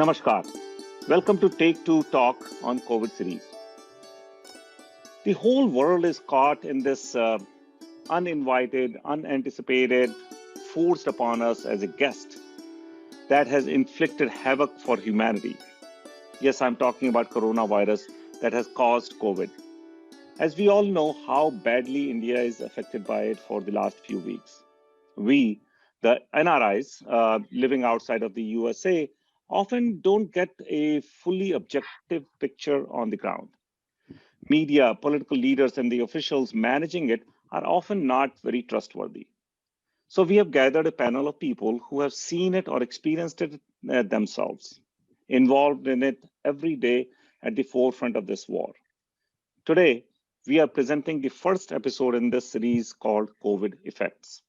Namaskar. Welcome to Take Two Talk on COVID series. The whole world is caught in this uninvited, unanticipated, forced upon us as a guest that has inflicted havoc for humanity. Yes, I'm talking about coronavirus that has caused COVID. As we all know how badly India is affected by it for the last few weeks. We, the NRIs living outside of the USA, often don't get a fully objective picture on the ground. Media, political leaders, and the officials managing it are often not very trustworthy. So, we have gathered a panel of people who have seen it or experienced it themselves, involved in it every day at the forefront of this war. Today, we are presenting the first episode in this series called COVID Effects.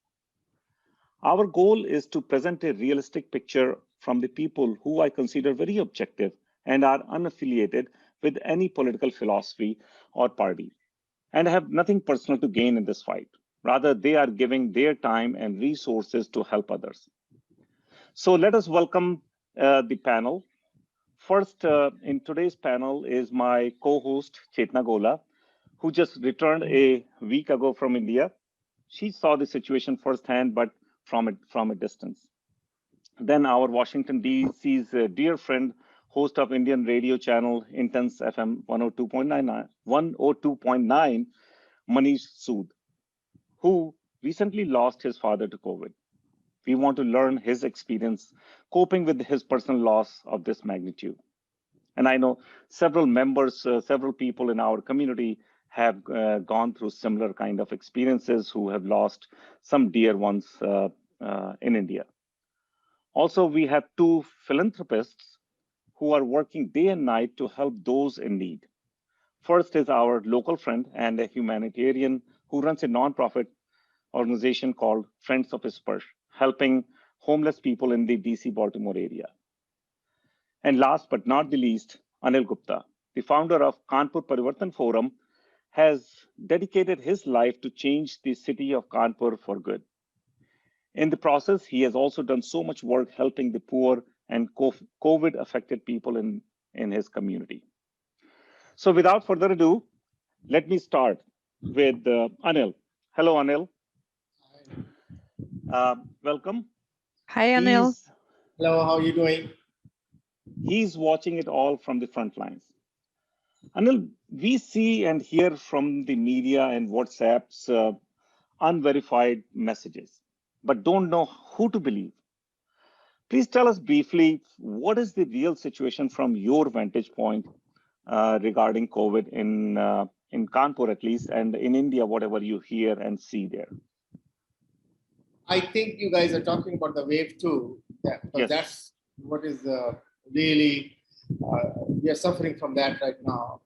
Our goal is to present a realistic picture from the people who I consider very objective and are unaffiliated with any political philosophy or party, and have nothing personal to gain in this fight. Rather, they are giving their time and resources to help others. So let us welcome the panel. First, in today's panel is my co-host, Chetna Gola, who just returned a week ago from India. She saw the situation firsthand, but from a distance. Then our Washington DC's dear friend, host of Indian radio channel Intense FM 102.9, Manish Sood, who recently lost his father to COVID. We want to learn his experience coping with his personal loss of this magnitude. And I know several members, several people in our community have gone through similar kind of experiences who have lost some dear ones in India. Also, we have two philanthropists who are working day and night to help those in need. First is our local friend and a humanitarian who runs a nonprofit organization called Friends of Sparsh, helping homeless people in the DC Baltimore area. And last but not the least, Anil Gupta, the founder of Kanpur Parivartan Forum, has dedicated his life to change the city of Kanpur for good. In the process, he has also done so much work helping the poor and COVID affected people in his community. So without further ado, let me start with Anil. Hello, Anil. Welcome. Hi, Anil. Hello, how are you doing? He's watching it all from the front lines. Anil, we see and hear from the media and WhatsApp's unverified messages, but don't know who to believe. Please tell us briefly, what is the real situation from your vantage point regarding COVID in Kanpur at least, and in India, whatever you hear and see there? I think you guys are talking about the wave 2. Yeah, Yes. That's what is really, we are suffering from that right now.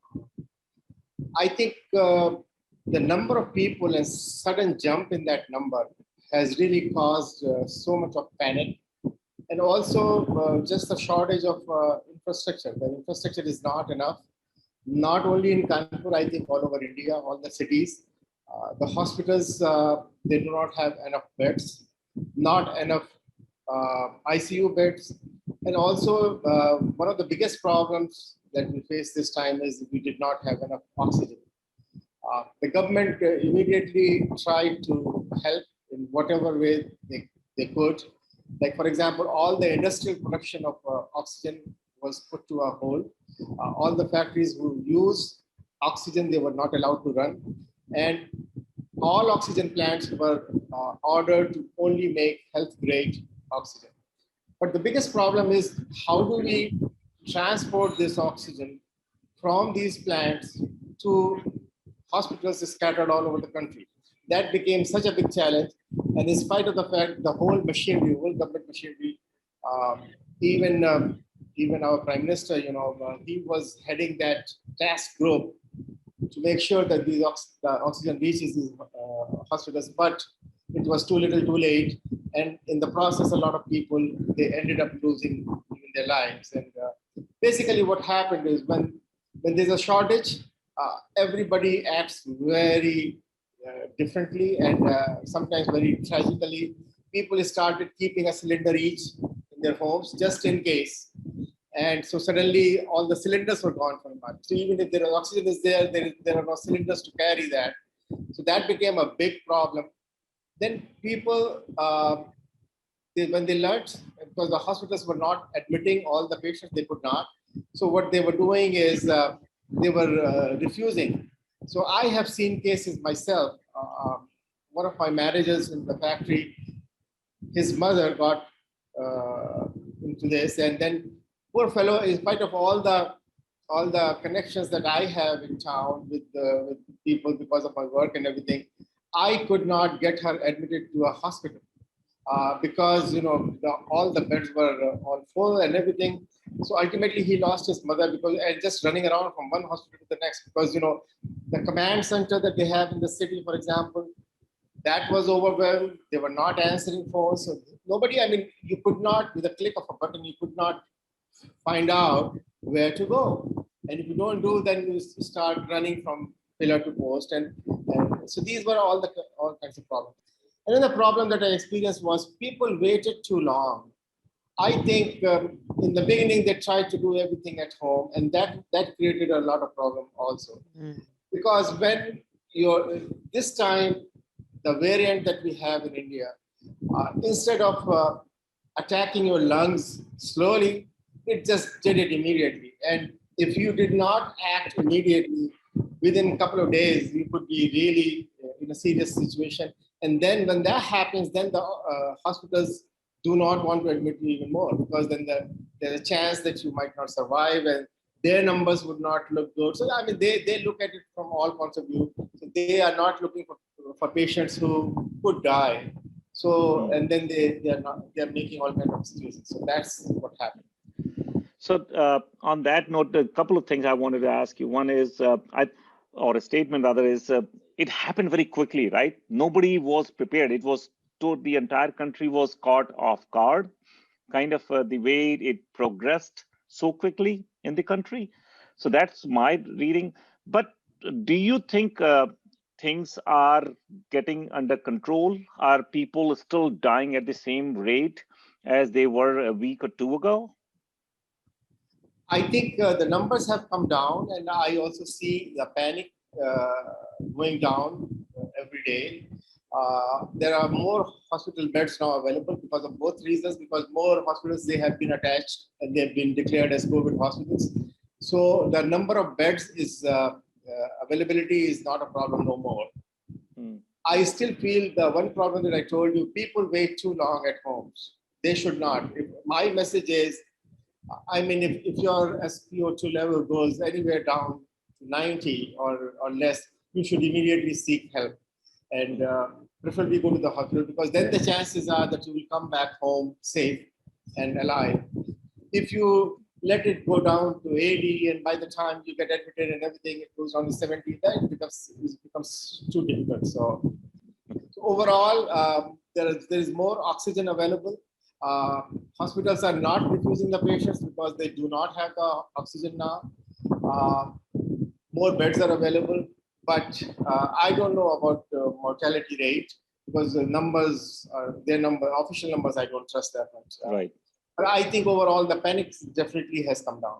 I think the number of people and sudden jump in that number has really caused so much of panic. And also just the shortage of infrastructure. The infrastructure is not enough, not only in Kanpur, I think all over India, all the cities. The hospitals, they do not have enough beds, not enough ICU beds. And also one of the biggest problems that we face this time is we did not have enough oxygen. The government immediately tried to help in whatever way they could. Like, for example, all the industrial production of oxygen was put to a hold. All the factories who use oxygen, they were not allowed to run. And all oxygen plants were ordered to only make health-grade oxygen. But the biggest problem is, how do we transport this oxygen from these plants to hospitals scattered all over the country? That became such a big challenge. And in spite of the fact, the whole machinery, whole government machinery, even our prime minister, he was heading that task group to make sure that the oxygen reaches these hospitals, but it was too little, too late. And in the process, a lot of people, they ended up losing even their lives. And basically what happened is when there's a shortage, everybody acts very differently and sometimes very tragically. People started keeping a cylinder each in their homes just in case. And so suddenly all the cylinders were gone from the market. So even if there was oxygen is there, there are no cylinders to carry that. So that became a big problem. Then people, when they learned, because the hospitals were not admitting all the patients, they could not. So what they were doing is they were refusing. So I have seen cases myself. One of my managers in the factory, his mother got into this, and then poor fellow, in spite of all the connections that I have in town with people because of my work and everything, I could not get her admitted to a hospital because all the beds were all full and everything. So ultimately, he lost his mother because and just running around from one hospital to the next because the command center that they have in the city, for example, that was overwhelmed. They were not answering phones. So nobody, I mean, you could not, with a click of a button, you could not find out where to go. And if you don't do, then you start running from pillar to post. And so these were all kinds of problems. Another problem that I experienced was people waited too long. I think in the beginning they tried to do everything at home, and that created a lot of problem also. Because when you're this time, the variant that we have in India, instead of attacking your lungs slowly, it just did it immediately. And if you did not act immediately, within a couple of days, you could be really in a serious situation. And then when that happens, then the hospitals do not want to admit you even more because then there's a chance that you might not survive and their numbers would not look good. So I mean, they look at it from all points of view. So they are not looking for patients who could die. So and then they're making all kinds of excuses. So that's what happened. So on that note, a couple of things I wanted to ask you. One is, or a statement rather, is it happened very quickly, right? Nobody was prepared. It was the entire country was caught off guard, kind of the way it progressed so quickly in the country. So that's my reading. But do you think things are getting under control? Are people still dying at the same rate as they were a week or two ago? I think the numbers have come down, and I also see the panic going down every day. There are more hospital beds now available because of both reasons. Because more hospitals they have been attached and they've been declared as COVID hospitals. So the number of beds is availability is not a problem no more. I still feel the one problem that I told you: people wait too long at homes. They should not. My message is, I mean, if your SpO2 level goes anywhere down to 90 or less, you should immediately seek help and preferably go to the hospital because then the chances are that you will come back home safe and alive. If you let it go down to 80 and by the time you get admitted and everything, it goes down to 70, then it becomes too difficult. So overall, there is more oxygen available. Hospitals are not refusing the patients because they do not have the oxygen now. More beds are available, but I don't know about the mortality rate because the numbers, official numbers, I don't trust that much. Right. But I think overall the panic definitely has come down.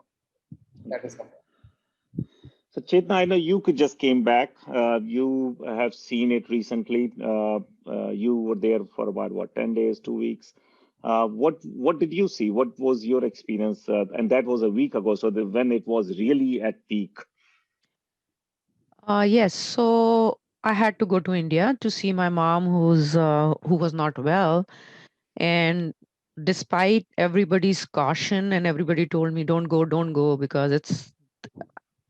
That has come down. So Chetna, I know you just came back. You have seen it recently. You were there for about 10 days, 2 weeks. What did you see? What was your experience? And that was a week ago, so when it was really at peak. Yes, so I had to go to India to see my mom, who was not well, and despite everybody's caution and everybody told me don't go because it's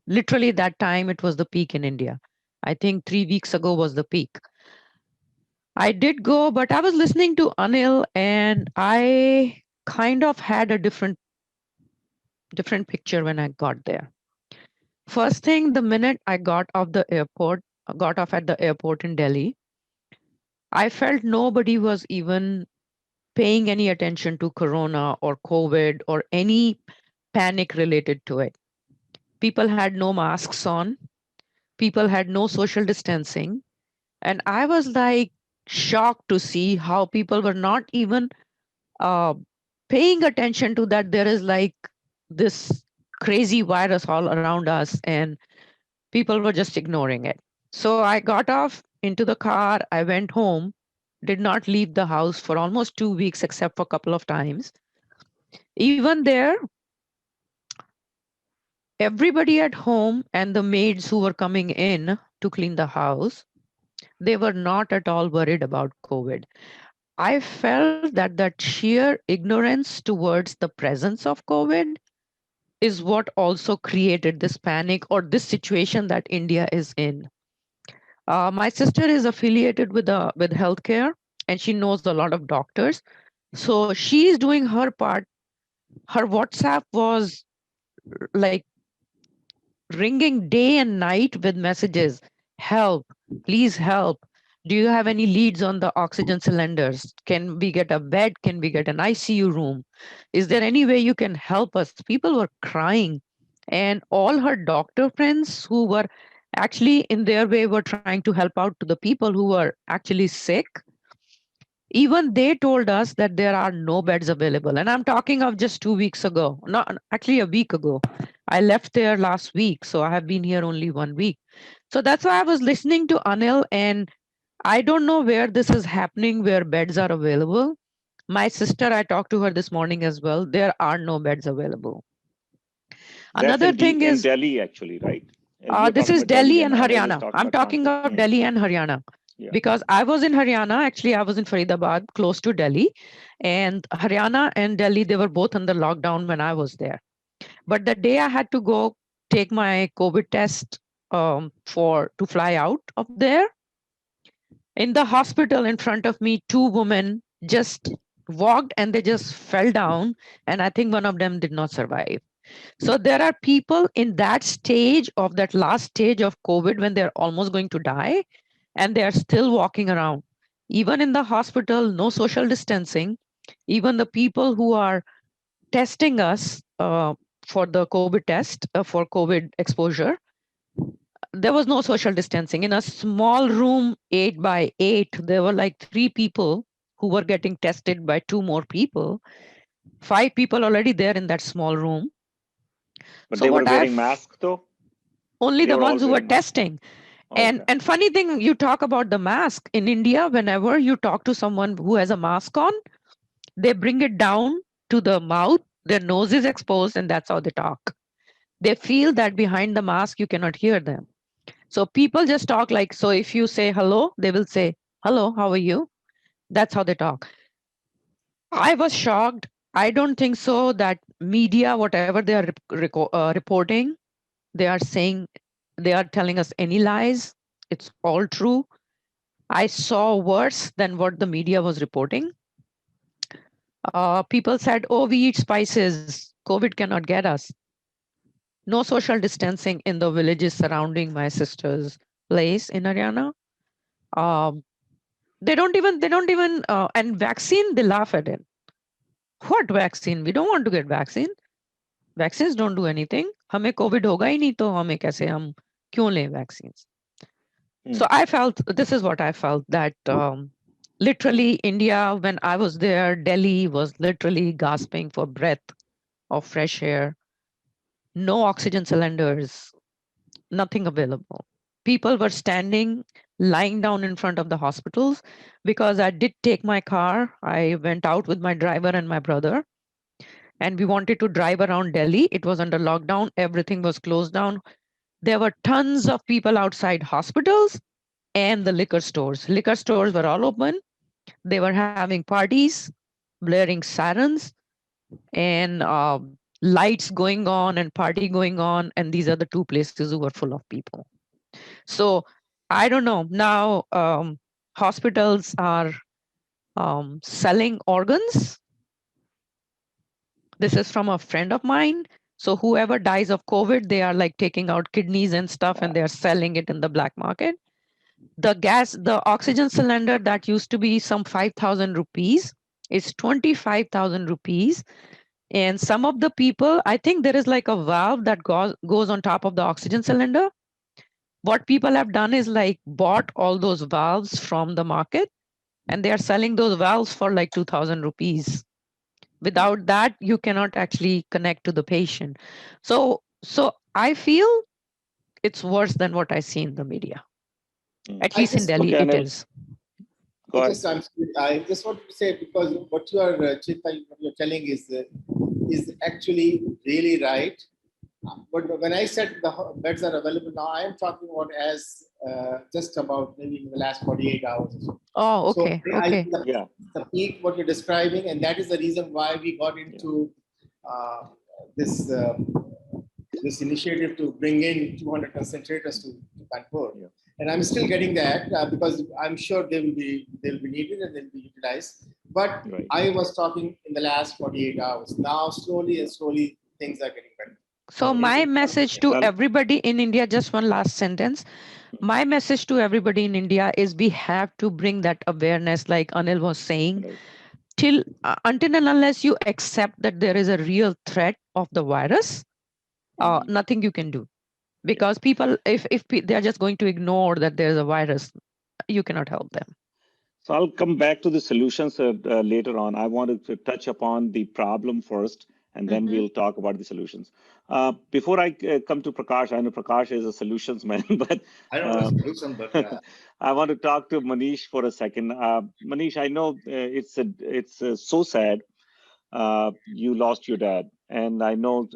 literally that time it was the peak in India. I think 3 weeks ago was the peak. I did go, but I was listening to Anil and I kind of had a different picture when I got there. First thing, the minute I got off at the airport in Delhi, I felt nobody was even paying any attention to Corona or COVID or any panic related to it. People had no masks on, people had no social distancing. And I was like shocked to see how people were not even uh, paying attention to that there is like this crazy virus all around us, and people were just ignoring it. So I got off into the car, I went home, did not leave the house for almost 2 weeks, except for a couple of times. Even there, everybody at home and the maids who were coming in to clean the house, they were not at all worried about COVID. I felt that that sheer ignorance towards the presence of COVID is what also created this panic or this situation that India is in. My sister is affiliated with healthcare, and she knows a lot of doctors. So she's doing her part. Her WhatsApp was like ringing day and night with messages. Help, please help. Do you have any leads on the oxygen cylinders? Can we get a bed? Can we get an ICU room? Is there any way you can help us? People were crying. And all her doctor friends who were actually in their way were trying to help out to the people who were actually sick. Even they told us that there are no beds available. And I'm talking of just 2 weeks ago, not actually a week ago. I left there last week, so I have been here only 1 week. So that's why I was listening to Anil, and I don't know where this is happening, where beds are available. My sister, I talked to her this morning as well. There are no beds available. That's Another thing in is, Delhi, actually, right? You're this talking is about Delhi, Delhi and and Anil is Haryana. talking I'm about talking Kanpur. of Delhi and Haryana Yeah. because I was in Haryana. Actually, I was in Faridabad, close to Delhi, and Haryana and Delhi, they were both under lockdown when I was there. But the day I had to go take my COVID test for to fly out of there, in the hospital in front of me, two women just walked and they just fell down, and I think one of them did not survive. So there are people in that stage of that last stage of COVID when they're almost going to die, and they are still walking around. Even in the hospital, no social distancing. Even the people who are testing us for the COVID test, for COVID exposure, there was no social distancing. In a small room, 8 by 8, there were like 3 people who were getting tested by 2 more people, 5 people already there in that small room. But So they were what wearing I've masks, though? only They the were all ones who were wearing masks. testing. Okay. And funny thing, you talk about the mask in India. Whenever you talk to someone who has a mask on, they bring it down to the mouth, their nose is exposed, and that's how they talk. They feel that behind the mask you cannot hear them. So people just talk like, so if you say hello, they will say hello, how are you? That's how they talk. I was shocked. I don't think so that media, whatever they are reporting, they are saying, they are telling us any lies. It's all true. I saw worse than what the media was reporting. People said, oh, we eat spices. COVID cannot get us. No social distancing in the villages surrounding my sister's place in Haryana. Um, they don't even, and vaccine, they laugh at it. What vaccine? We don't want to get vaccine. Vaccines don't do anything. हमें COVID होगा ही नहीं तो हमें कैसे हम क्यों लें vaccines? So I felt, this is what I felt, that literally India, when I was there, Delhi was literally gasping for breath of fresh air. No oxygen cylinders, nothing available. People were standing, lying down in front of the hospitals because I did take my car. I went out with my driver and my brother, and we wanted to drive around Delhi. It was under lockdown, everything was closed down. There were tons of people outside hospitals and the liquor stores. Liquor stores were all open. They were having parties, blaring sirens, and lights going on and party going on. And these are the two places who were full of people. So I don't know. Now hospitals are selling organs. This is from a friend of mine. So whoever dies of COVID, they are like taking out kidneys and stuff and they're selling it in the black market. The oxygen cylinder that used to be some 5,000 rupees is 25,000 rupees. And some of the people, I think there is like a valve that goes on top of the oxygen cylinder. What people have done is like bought all those valves from the market and they are selling those valves for like 2,000 rupees. Without that, you cannot actually connect to the patient. So I feel it's worse than what I see in the media. At I least in just Delhi, Okay, it Anil, is. go ahead. I just want to say, because what you are Chita, what you're telling is actually really right. But when I said the beds are available now, I am talking about as just about maybe in the last 48 hours or so. Oh, So okay, I okay. Yeah, the peak what you're describing, and that is the reason why we got yeah, into uh, this this initiative to bring in 200 concentrators to Kanpur. yeah. And I'm still getting that because I'm sure they'll be needed and they'll be utilized. But Right. I was talking in the last 48 hours. Now slowly and slowly things are getting better. So Okay. my message to Well, everybody in India, just one last sentence. My message to everybody in India is we have to bring that awareness, like Anil was saying, right. till until and unless you accept that there is a real threat of the virus, Mhm. nothing you can do. Yeah. Because people, if they are just going to ignore that there is a virus, you cannot help them. So I'll come back to the solutions later on. I wanted to touch upon the problem first, and then Mm-hmm. we'll talk about the solutions. Before I come to Prakash, I know Prakash is a solutions man, but I don't know the uh, solution, but I want to talk to Manish for a second. Manish, I know it's so sad. You lost your dad, and I know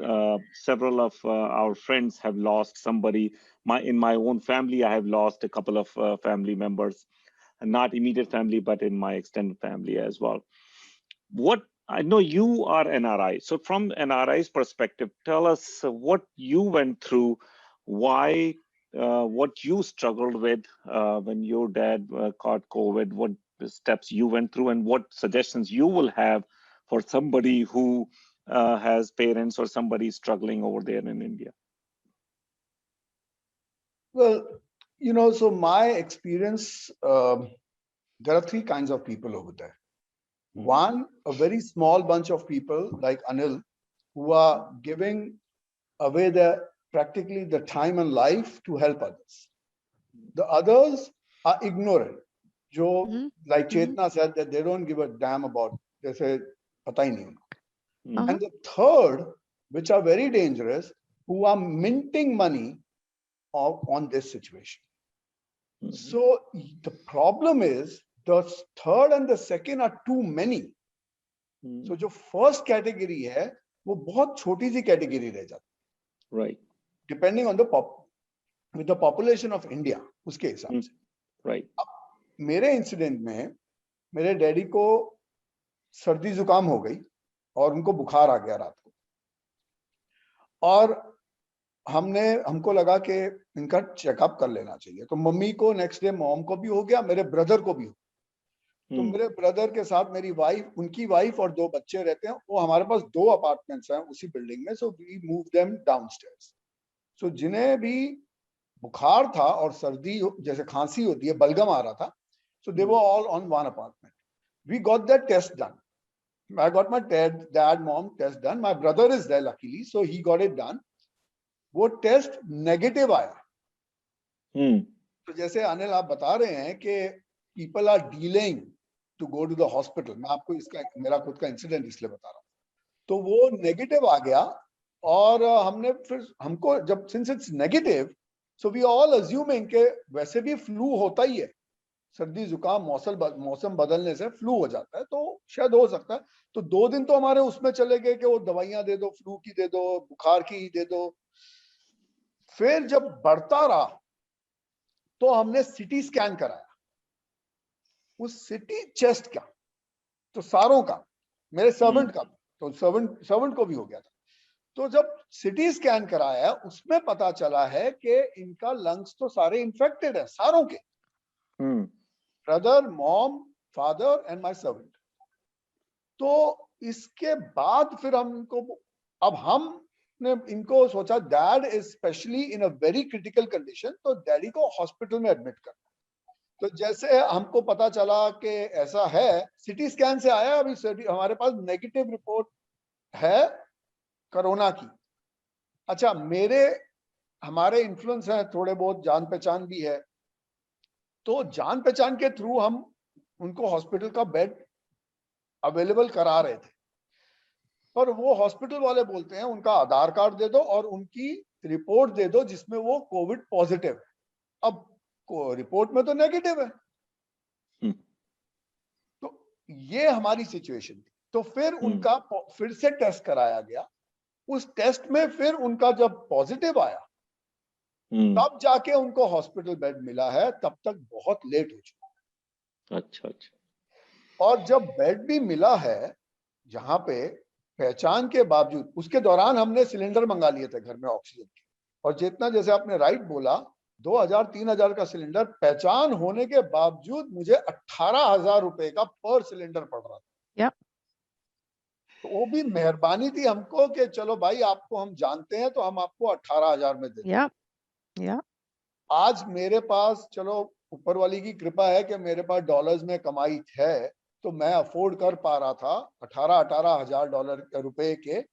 several of our friends have lost somebody. In my own family, I have lost a couple of family members, not immediate family, but in my extended family as well. What I know, you are NRI. So from NRI's perspective, tell us what you went through, why, what you struggled with when your dad caught COVID, what steps you went through, and what suggestions you will have for somebody who has parents or somebody struggling over there in India. Well, so my experience, there are three kinds of people over there. One, a very small bunch of people like Anil, who are giving away practically the time and life to help others. The others are ignorant. Jo, Mm-hmm. like Mm-hmm. Chetna said, that they don't give a damn about, they say, pata hi nahi unko. Mhm. And the third, which are very dangerous, who are minting money on this situation. Mhm. So the problem is the third and the second are too many. Mhm. So जो first category है वो बहुत छोटी सी category रह जाती Right. depending on with the population of India उसके हिसाब Mhm. से. Right. मेरे इंसिडेंट में मेरे डैडी को सर्दी जुकाम हो गई और उनको बुखार आ गया रात को और हमको लगा कि इनका चेकअप कर लेना चाहिए. तो मम्मी को नेक्स्ट डे मॉम को भी हो गया, मेरे ब्रदर को भी हो. तो Mhm. मेरे ब्रदर के साथ मेरी वाइफ, उनकी वाइफ और दो बच्चे रहते हैं. वो हमारे पास 2 अपार्टमेंट्स हैं उसी बिल्डिंग में. So we move them downstairs. So जिन्हें भी बुखार था और सर्दी जैसे खांसी होती है, बलगम आ रहा था, so they were all on one apartment. We got that test done. I got my dad mom test done. My brother is there luckily, so he got it done. वो टेस्ट नेगेटिव आया. तो जैसे अनिल आप बता रहे हैं कि people are delaying to go to the hospital. मैं आपको इसका मेरा खुद का इंसिडेंट इसलिए बता रहा हूँ. तो वो नेगेटिव आ गया और हमने फिर हमको जब since it's negative, so we all assuming कि वैसे भी फ्लू होता ही है, सर्दी जुकाम मौसम बदलने से फ्लू हो जाता है, तो शायद हो सकता है. तो 2 दिन तो हमारे उसमें चले गए कि वो दवाइयां दे दो, फ्लू की दे दो, बुखार की दे दो. फिर जब बढ़ता रहा तो हमने सिटी स्कैन कराया. उस सिटी चेस्ट का तो सारों का, मेरे सर्वेंट का, तो सर्वेंट को भी हो गया था. तो जब सिटी स्कैन कराया उसमें पता चला है कि इनका लंग्स तो सारे इन्फेक्टेड है, सारों के, brother, mom, father and my servant. तो इसके बाद फिर हमने इनको सोचा dad is specially in a very critical condition, तो डैडी को हॉस्पिटल में एडमिट करना. तो जैसे हमको पता चला कि ऐसा है, सिटी स्कैन से आया, अभी हमारे पास नेगेटिव रिपोर्ट है कोरोना की. अच्छा, हमारे इन्फ्लुएंस है, थोड़े बहुत जान पहचान भी है, तो जान पहचान के थ्रू हम उनको हॉस्पिटल का बेड अवेलेबल करा रहे थे. पर वो हॉस्पिटल वाले बोलते हैं उनका आधार कार्ड दे दो और उनकी रिपोर्ट दे दो जिसमें वो कोविड पॉजिटिव है। अब रिपोर्ट में तो नेगेटिव है। तो ये हमारी सिचुएशन थी। तो फिर उनका फिर से टेस्ट कराया गया। उस टेस्ट में फिर उनका जब पॉजिटिव आया तब जाके उनको हॉस्पिटल बेड मिला है, तब तक बहुत लेट हो चुका। अच्छा अच्छा। और जब बेड भी मिला है जहां पे पहचान के बावजूद, उसके दौरान हमने सिलेंडर मंगा लिए थे घर में ऑक्सीजन के, और जितना जैसे आपने राइट बोला 2000-3000 का सिलेंडर पहचान होने के बावजूद मुझे 18,000 रुपए का पर सिलेंडर पड़ रहा था। Yeah. तो वो भी मेहरबानी थी हमको कि चलो भाई आपको हम जानते हैं तो हम आपको 18,000 में देते हैं। Yeah. आज मेरे पास, चलो ऊपर वाली की कृपा है कि मेरे पास डॉलर्स में कमाई है, तो मैं अफोर्ड कर पा रहा था 18,000 डॉलर रुपए के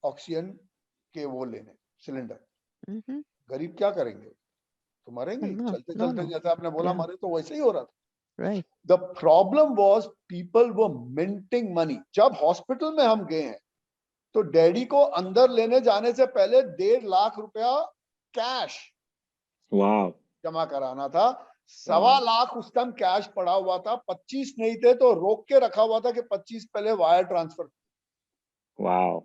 ऑक्सीजन के वो लेने सिलेंडर। गरीब क्या करेंगे, तो मरेंगे ही। चलते चलते जैसे आपने बोला मरे, तो वैसे ही हो रहा था। Right. The problem was people were minting money. जब हॉस्पिटल में हम गए हैं तो डैडी को अंदर लेने जाने से पहले 1.5 लाख रुपया कैश जमा कराना था। 1.25 लाख उस टाइम कैश पड़ा हुआ था, 25 नहीं थे तो रोक के रखा हुआ था कि 25 पहले वायर ट्रांसफर। वाओ।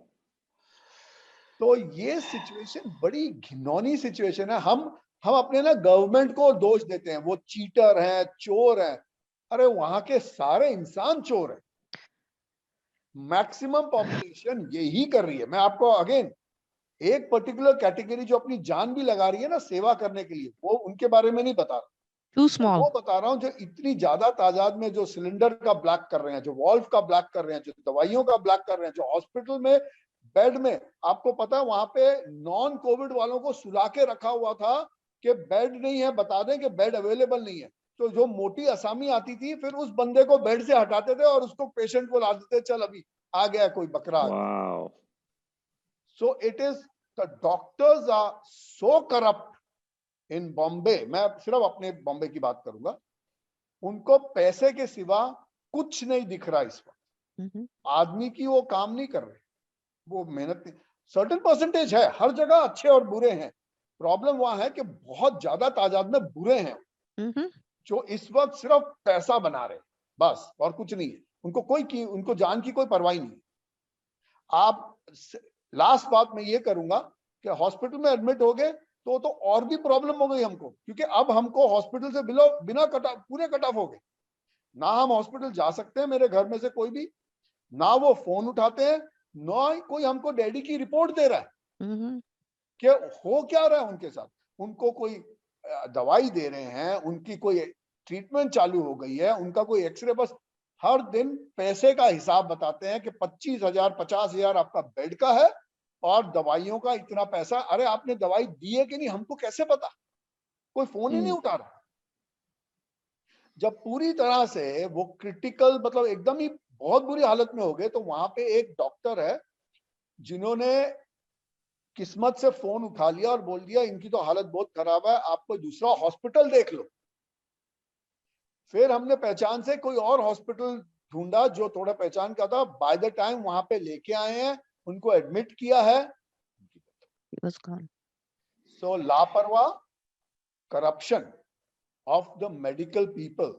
तो ये सिचुएशन बड़ी घिनौनी सिचुएशन है। हम अपने ना गवर्नमेंट को दोष देते हैं, वो चीटर है, चोर है। अरे वहां के सारे इंसान चोर है। मैक्सिमम पॉपुलेशन यही कर रही है। मैं आपको अगेन एक पर्टिकुलर कैटेगरी जो अपनी जान भी लगा रही है ना सेवा करने के लिए, वो उनके बारे में नहीं बता रहा। Too small. वो बता रहा हूँ जो इतनी ज्यादा तादाद में जो सिलेंडर का ब्लैक कर रहे हैं, जो वॉल्व का ब्लैक कर रहे हैं, जो दवाइयों का ब्लैक कर रहे हैं, जो हॉस्पिटल में बेड में, आपको पता है वहां पे नॉन कोविड वालों को सुला के रखा हुआ था कि बेड नहीं है, बता दें कि बेड अवेलेबल नहीं है। तो जो मोटी असामी आती थी फिर उस बंदे को बेड से हटाते थे और उसको पेशेंट को ला देते, चल अभी आ गया कोई बकरा। So it is, the doctors are so corrupt in Bombay. मैं सिर्फ अपने बॉम्बे की बात करूंगा। उनको पैसे के सिवा कुछ नहीं दिख रहा इस वक्त। आदमी की वो काम नहीं कर रहे, वो मेहनत नहीं। सर्टेन परसेंटेज है, हर जगह अच्छे और बुरे हैं। प्रॉब्लम वहां है कि बहुत ज्यादा तादाद में बुरे हैं जो इस वक्त सिर्फ पैसा बना रहे, बस, और कुछ नहीं है। उनको जान की कोई परवाह नहीं है। आप लास्ट बात मैं ये करूंगा कि हॉस्पिटल में एडमिट हो गए तो और भी प्रॉब्लम हो गई हमको, क्योंकि अब हमको हॉस्पिटल से बिना पूरे कट ऑफ हो गए। ना हम हॉस्पिटल जा सकते हैं, मेरे घर में से कोई भी, ना वो फोन उठाते हैं, ना कोई हमको डैडी की रिपोर्ट दे रहा है कि हो क्या रहा है उनके साथ। उनको कोई दवाई दे रहे हैं, उनकी कोई ट्रीटमेंट चालू हो गई है, उनका कोई एक्सरे, बस हर दिन पैसे का हिसाब बताते हैं कि 25,000 50,000 आपका बेड का है और दवाइयों का इतना पैसा। अरे आपने दवाई दी है कि नहीं हमको कैसे पता, कोई फोन ही नहीं उठा रहा। जब पूरी तरह से वो क्रिटिकल, मतलब एकदम ही बहुत बुरी हालत में हो गए, तो वहां पे एक डॉक्टर है जिन्होंने किस्मत से फोन उठा लिया और बोल दिया इनकी तो हालत बहुत खराब है, आप कोई दूसरा हॉस्पिटल देख लो। फिर हमने पहचान से कोई और हॉस्पिटल ढूंढा जो थोड़ा पहचान का था। बाय द टाइम वहां पे लेके आए हैं, उनको एडमिट किया है। सो लापरवाह, corruption of the medical people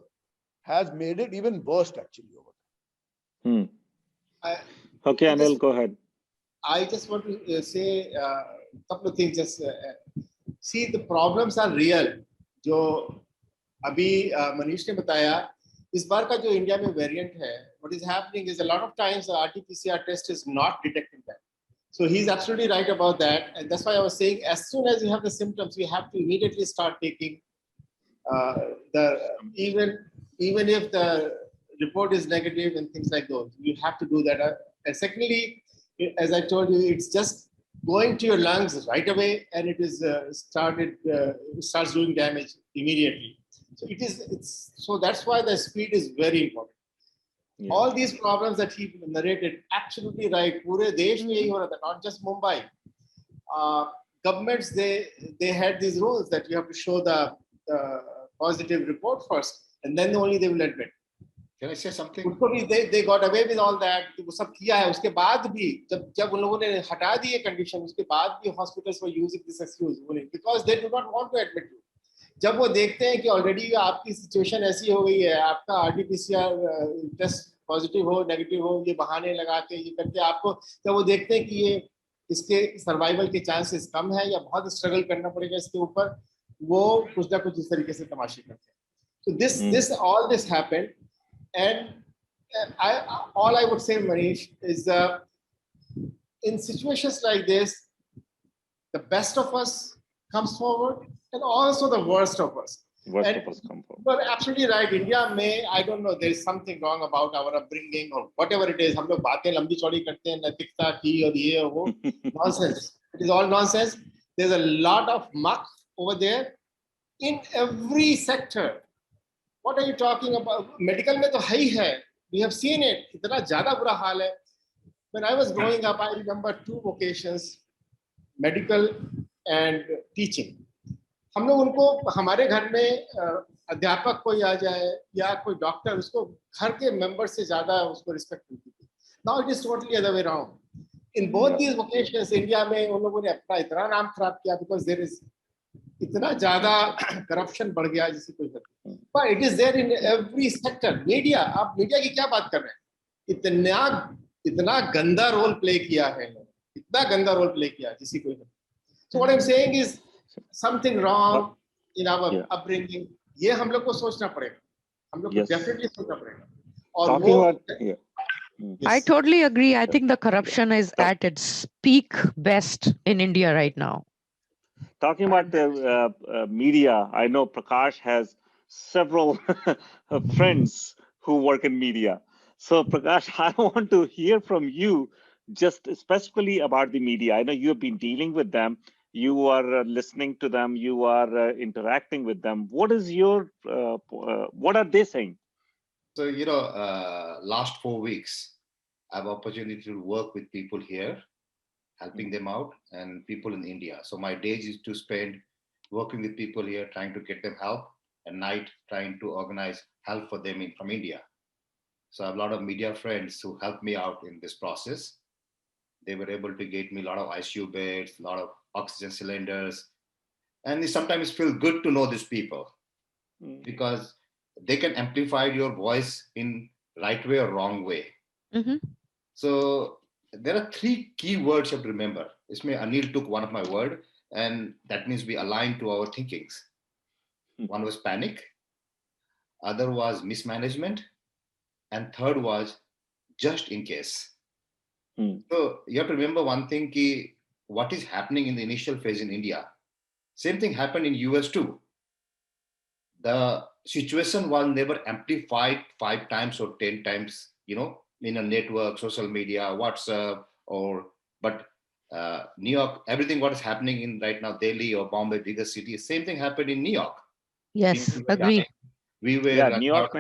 has made it even worse actually over there. Okay, Anil, go ahead. I just want to say a couple of things. Just see, the problems are real. जो अभी मनीष ने बताया, इस बार का जो India में variant है, what is happening is a lot of times the RT-PCR test is not detecting that. So he's absolutely right about that, and that's why I was saying as soon as you have the symptoms, we have to immediately start taking even if the report is negative and things like those, you have to do that. And secondly, as I told you, it's just going to your lungs right away, and it is starts doing damage immediately. So so that's why the speed is very important. Yeah. All these problems that he narrated, absolutely right. Pure desh mein yahi ho raha tha, not just Mumbai. Governments, they had these rules that you have to show the positive report first, and then only they will admit. Can I say something? उसको भी they got away with all that, वो सब किया है. उसके बाद भी जब उन लोगों ने हटा दिए कंडीशन, उसके बाद भी hospitals were using this excuse because they do not want to admit you. जब वो देखते हैं कि ऑलरेडी आपकी सिचुएशन ऐसी हो गई है, आपका आरटीपीसीआर टेस्ट पॉजिटिव हो नेगेटिव हो, ये बहाने लगा के ये करके आपको, जब वो देखते हैं कि ये इसके सर्वाइवल के चांसेस कम है या बहुत स्ट्रगल करना पड़ेगा इसके ऊपर, वो कुछ ना कुछ इस तरीके से तमाशे करते हैं. So this all this happened, and all I would say, Manish, is in situations like this, the best of us comes forward, and also the worst of us. Worst And of us come forward. you're absolutely right. India may, I don't know, there is something wrong about our upbringing or whatever it is. हम लोग बातें लंबी चौड़ी करते हैं, नैतिकता की और ये और वो. Nonsense. It is all nonsense. There's a lot of muck over there in every sector. What are you talking about? Medical में तो है ही है. We have seen it. इतना ज़्यादा बुरा हाल है. When I was growing up, I remember two vocations, medical and teaching. हम लोग उनको, हमारे घर में अध्यापक कोई आ जाए या कोई डॉक्टर, उसको घर के मेंबर से ज़्यादा उसको रिस्पेक्ट मिलती थी. Now it is totally other way around. In both these vocations, India में उन लोगों ने अपना इतना नाम खराब किया because there is इतना ज़्यादा करप्शन बढ़ गया जिसे कोई करता. But it is there in every sector. Media, आप मीडिया की क्या बात कर रहे हैं? इतना गंदा रोल प्ले किया है, इतना गंदा रोल प्ले किया जिसे कोई करता. So what I'm saying is something wrong in our upbringing. ये हम लोग को सोचना पड़ेगा. हम लोग को definitely सोचना पड़ेगा. और वो, I totally agree. I think the corruption is at its peak best in India right now. Talking about the media, I know Prakash has several friends who work in media. So Prakash, I want to hear from you just specifically about the media. I know you have been dealing with them. You are listening to them. You are interacting with them. What is your, what are they saying? So, last 4 weeks, I have opportunity to work with people here, helping them out, and people in India. So my days is to spend working with people here, trying to get them help, and night trying to organize help for them from India. So I have a lot of media friends who helped me out in this process. They were able to get me a lot of ICU beds, a lot of oxygen cylinders. And it sometimes feels good to know these people because they can amplify your voice in right way or wrong way. So there are 3 key words you have to remember. Anil took one of my word, and that means we align to our thinkings. One was panic, other was mismanagement, and third was just in case. So you have to remember one thing, what is happening in the initial phase in India. Same thing happened in US too. The situation was never amplified 5 times or 10 times, in a network, social media, WhatsApp, but New York, everything what is happening in right now, Delhi or Bombay, bigger cities, same thing happened in New York. Yes, agree. We were New York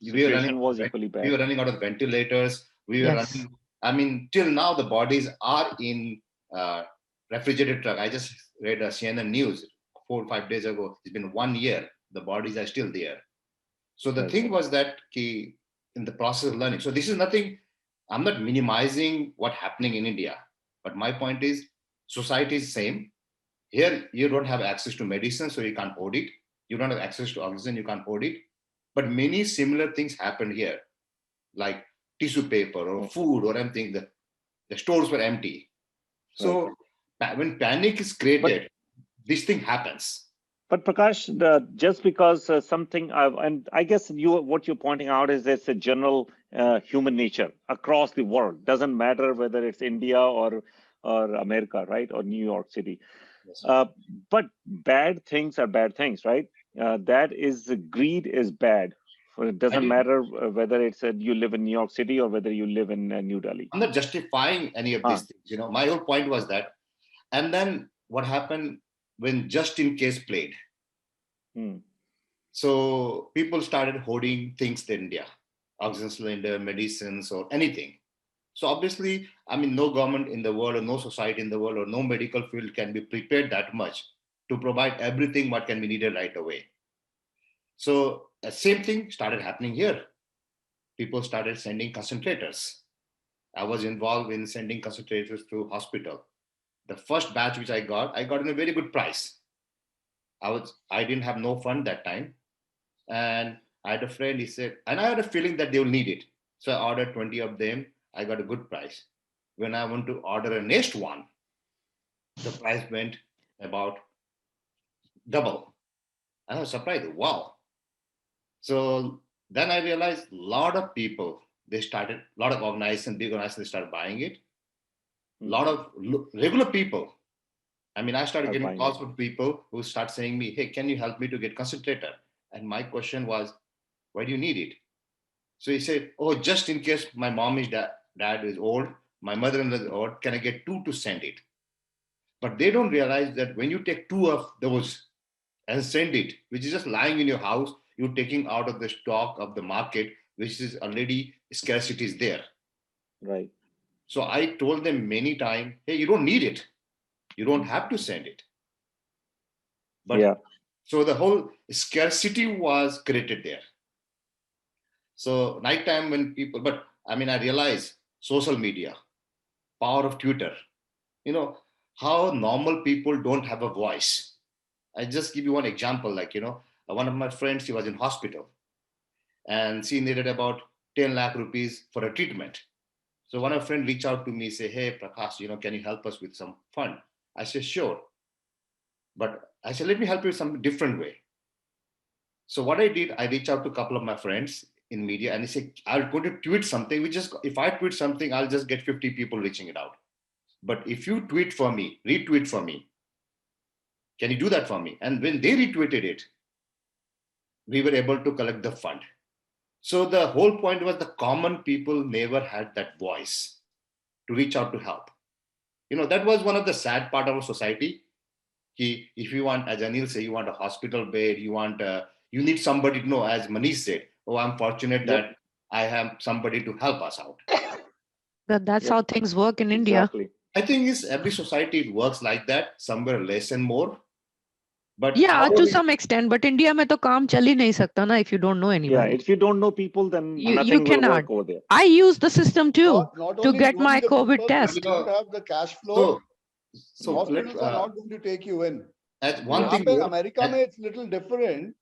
situation was equally bad. We were running out of ventilators. We were running, till now the bodies are in refrigerated truck. I just read a CNN news 4 or 5 days ago. It's been 1 year. The bodies are still there. So the thing was that in the process of learning. So this is nothing, I'm not minimizing what's happening in India, but my point is society is same. Here, you don't have access to medicine, so you can't hold it. You don't have access to oxygen, you can't hold it. But many similar things happen here, like tissue paper or food or anything. The stores were empty. So when panic is created, this thing happens. But Prakash, just because something, and I guess what you're pointing out is it's a general human nature across the world. Doesn't matter whether it's India or America, right, or New York City. Yes. But bad things are bad things, right? That is, greed is bad. It doesn't matter whether it's you live in New York City or whether you live in New Delhi. I'm not justifying any of these things. My whole point was that. And then what happened when just in case played? So people started hoarding things in India, oxygen cylinder, medicines, or anything. So obviously, no government in the world or no society in the world or no medical field can be prepared that much to provide everything what can be needed right away. So the same thing started happening here. people started sending concentrators. I was involved in sending concentrators to hospital. The first batch which I got in a very good price. I didn't have no fund that time. And I had a friend, he said, and I had a feeling that they will need it. So I ordered 20 of them. I got a good price. When I went to order a next one, the price went about double. I was surprised. Wow. So then I realized a lot of people, a lot of organizations, big organizations, they started buying it. A lot of regular people. I mean, I started getting calls from people who start saying me, hey, can you help me to get concentrator? And my question was, why do you need it? So he said, oh, just in case my mom is dad is old, my mother-in-law is old, can I get 2 to send it? But they don't realize that when you take 2 of those and send it, which is just lying in your house, you're taking out of the stock of the market, which is already scarcity is there. Right. So I told them many times, hey, you don't need it. You don't have to send it. But yeah. So the whole scarcity was created there. So nighttime when people, but I mean, I realize social media, power of Twitter, how normal people don't have a voice. I just give you one example, one of my friends, he was in hospital and she needed about 10 lakh rupees for a treatment. So one of my friends reached out to me, say, hey, Prakash, can you help us with some fund? I said, sure. But I said, let me help you some different way. So what I did, I reached out to a couple of my friends in media and he said, I'm going to tweet something. If I tweet something, I'll just get 50 people reaching it out. But if you tweet for me, retweet for me, can you do that for me? And when they retweeted it, we were able to collect the fund. So the whole point was the common people never had that voice to reach out to help. That was one of the sad part of our society. If you want, as Anil said, you want a hospital bed, you need somebody to know, as Manish said, oh, I'm fortunate that I have somebody to help us out. That's how things work in India. Exactly. I think every society it works like that, somewhere less and more. But yeah, to some extent, but India mein to kaam chal hi nahi sakta na if you don't know anybody. Yeah, if you don't know people, then you nothing will cannot work over there. I use the system too not to only get knowing my the COVID people, test. You don't have the cash flow. So hospitals are not going to take you in. As one thing, America mein it's little different.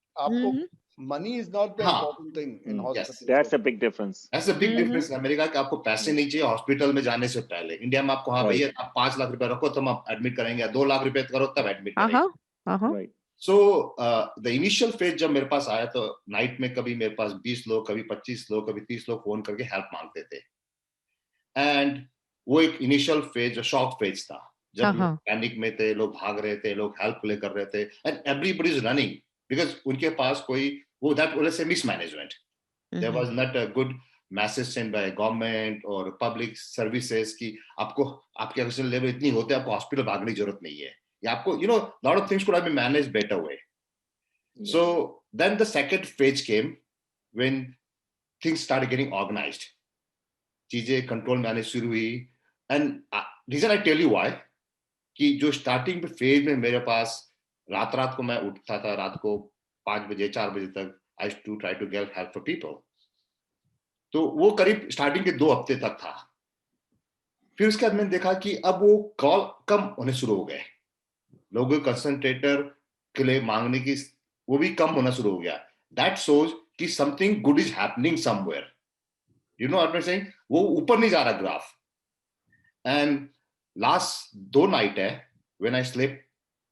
Money is not the important thing in hospitals. That's a big difference. That's a big difference in America कि आपको पैसे नहीं चाहिए hospital में जाने से पहले. India में आपको हाँ भैया आप 5 लाख रुपए रखो तुम आप एडमिट करेंगे, 2 लाख रुपए करो तब एडमिट करेंगे. Right. So the initial phase जब मेरे पास आया तो नाइट में कभी मेरे पास 20 लोग, कभी 25 लोग, कभी 30 लोग फोन करके हेल्प मांगते थे. एंड वो एक इनिशियल फेज शॉक फेज था जब लोग पैनिक में थे, लोग भाग रहे थे, लोग हेल्प ले कर रहे थे and everybody is running because उनके पास कोई वो दैट वाज से mismanagement. There was not a good message send by government और पब्लिक सर्विसेज की आपको आपके ऑक्सीजन लेवल इतनी होते आपको हॉस्पिटल भागने की जरूरत नहीं है या आपको lot of things could have been managed better way. So then the second phase came when things started getting organised. चीजें कंट्रोल में आने शुरू हुई and reason I tell you why कि जो स्टार्टिंग पे फेज में मेरे पास रात को मैं उठता था, रात को 5 बजे 4 बजे तक I to try to get help for people. तो वो करीब स्टार्टिंग के 2 हफ्ते तक था. फिर उसके बाद मैंने देखा कि अब वो कॉल कम होने शुरू हो गए, लोगों को कंसंट्रेटर के लिए मांगने की वो भी कम होना शुरू हो गया. दैट शोज कि something good is happening somewhere. You know what I'm saying? वो ऊपर नहीं जा रहा graph. And last 2 night when I slept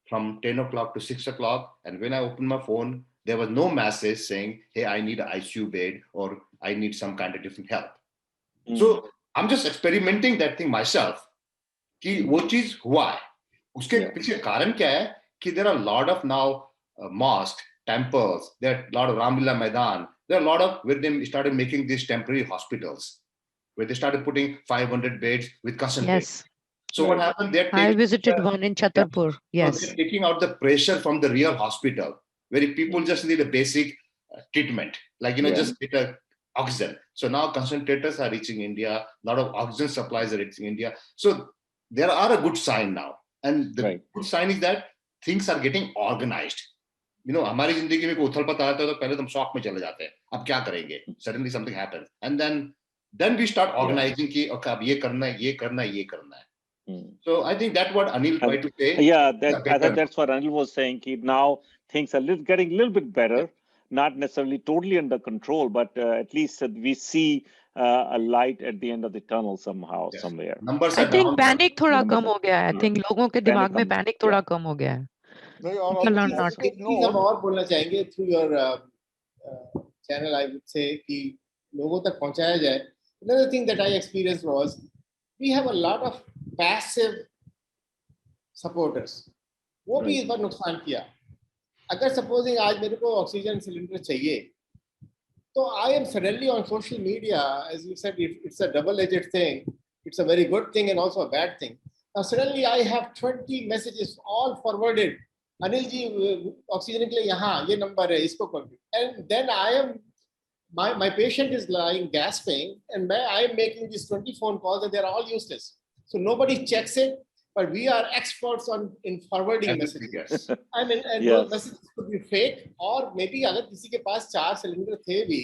from 10 o'clock to 6 o'clock and when I opened my phone, there was no message saying, hey, I need an ICU bed or I need some kind of different help. So I'm just experimenting that thing myself. कि वो चीज हुआ है. उसके पीछे कारण क्या है कि there are a lot of now mosques, temples, there are a lot of Ramlila Maidan. There are a lot of where they started making these temporary hospitals, where they started putting 500 beds with concentrators. Yes. So what happened? I visited one in Chhatarpur. Yes. So they're taking out the pressure from the real hospital, where people just need a basic treatment, like just get a oxygen. So now concentrators are reaching India. A lot of oxygen supplies are reaching India. So there are a good sign now, and the good sign is that things are getting organized. हमारी जिंदगी में कोई उथल पथल आता है तो पहले तो हम शॉक में चले जाते हैं, अब क्या करेंगे, suddenly something happens and then we start organising कि ओके अब ये करना है, ये करना है, ये करना है. So I think that's what Anil tried to say. Yeah, Yeah, I better. thought that's what Anil was saying. Now things are getting a little bit better, not necessarily totally under control, but at least we see a light at the end of the tunnel somehow, Yes. somewhere. Numbers I are think down. panic थोड़ा Numbers कम हो गया है. I think लोगों के Panic दिमाग में comes, panic yeah. थोड़ा कम हो गया है. नहीं, और People are also not. एक चीज हम और बोलना चाहेंगे through your channel, I would say कि लोगों तक पहुंचाया जाए. Another thing that I experienced was we have a lot of passive supporters. वो भी इस बार नुकसान किया. अगर सपोजिंग आज मेरे को ऑक्सीजन सिलेंडर चाहिए तो I am suddenly on social media, as you said, it's a double-edged thing. It's a very good thing and also a bad thing. Now suddenly I have 20 messages all forwarded. Anil ji, oxygen के लिए यहाँ ये number है, इसको call. And then I am my patient is lying gasping, and I am making these 20 phone calls and they're all useless. So nobody checks it, but we are experts in forwarding messages. Yes. I mean, and Yes. those messages could be fake, or maybe अगर किसी के पास 4 cylinder थे भी,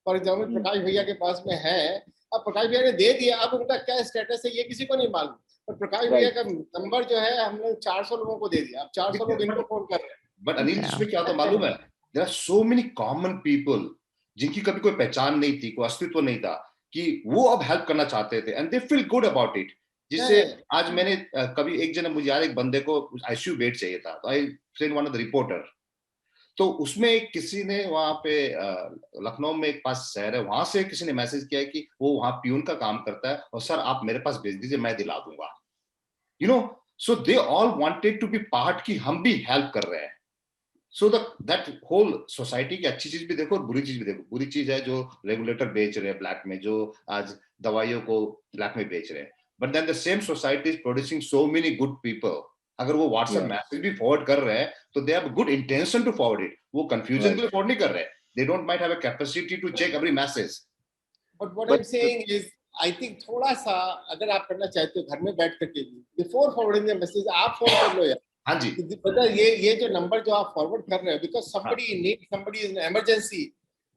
for example प्रकाश भैया के पास में है, अब प्रकाश भैया ने दे दिया, अब उनका क्या स्टेटस है ये किसी को नहीं मालूम. पर प्रकाश भैया का नंबर जो है हमने 400 लोगों को दे दिया. अब 400 लोग इनको फोन कर रहे हैं. But Anil, इसमें क्या होता मालूम है? There are so many common people जिनकी कभी कोई पहचान नहीं थी, कोई अस्तित्व नहीं था, कि वो अब हेल्प करना चाहते थे, and they feel good about it. जिससे आज मैंने कभी एक जन मुझे यार एक बंदे को आईसीयू बेड चाहिए था, तो I send one of the reporter. तो उसमें एक किसी ने वहां पे लखनऊ में एक पास शहर है, वहां से किसी ने मैसेज किया है कि वो वहां प्यून का काम करता है और सर आप मेरे पास भेज दीजिए, मैं दिला दूंगा. So they all wanted to be part कि हम भी हेल्प कर रहे हैं. सो दैट होल सोसाइटी की अच्छी चीज भी देखो और बुरी चीज भी देखो. बुरी चीज है जो रेगुलेटर बेच रहे हैं ब्लैक में, जो आज दवाइयों को ब्लैक में बेच रहे हैं. But then the same society is producing so many good people. अगर वो व्हाट्सएप मैसेज भी फॉरवर्ड कर रहे हैं तो they have good intention to forward it. वो कंफ्यूजन के लिए फॉरवर्ड नहीं कर रहे. They don't might have a capacity to check every message. But what I am saying is I think थोड़ा सा अगर आप करना चाहते हो घर में बैठ करके भी, बिफोर फॉरवर्डिंग द मैसेज आप फोन कर लो यार. हाँ जी, पता ये जो नंबर जो आप फॉरवर्ड कर रहे हो, because somebody need somebody is in emergency,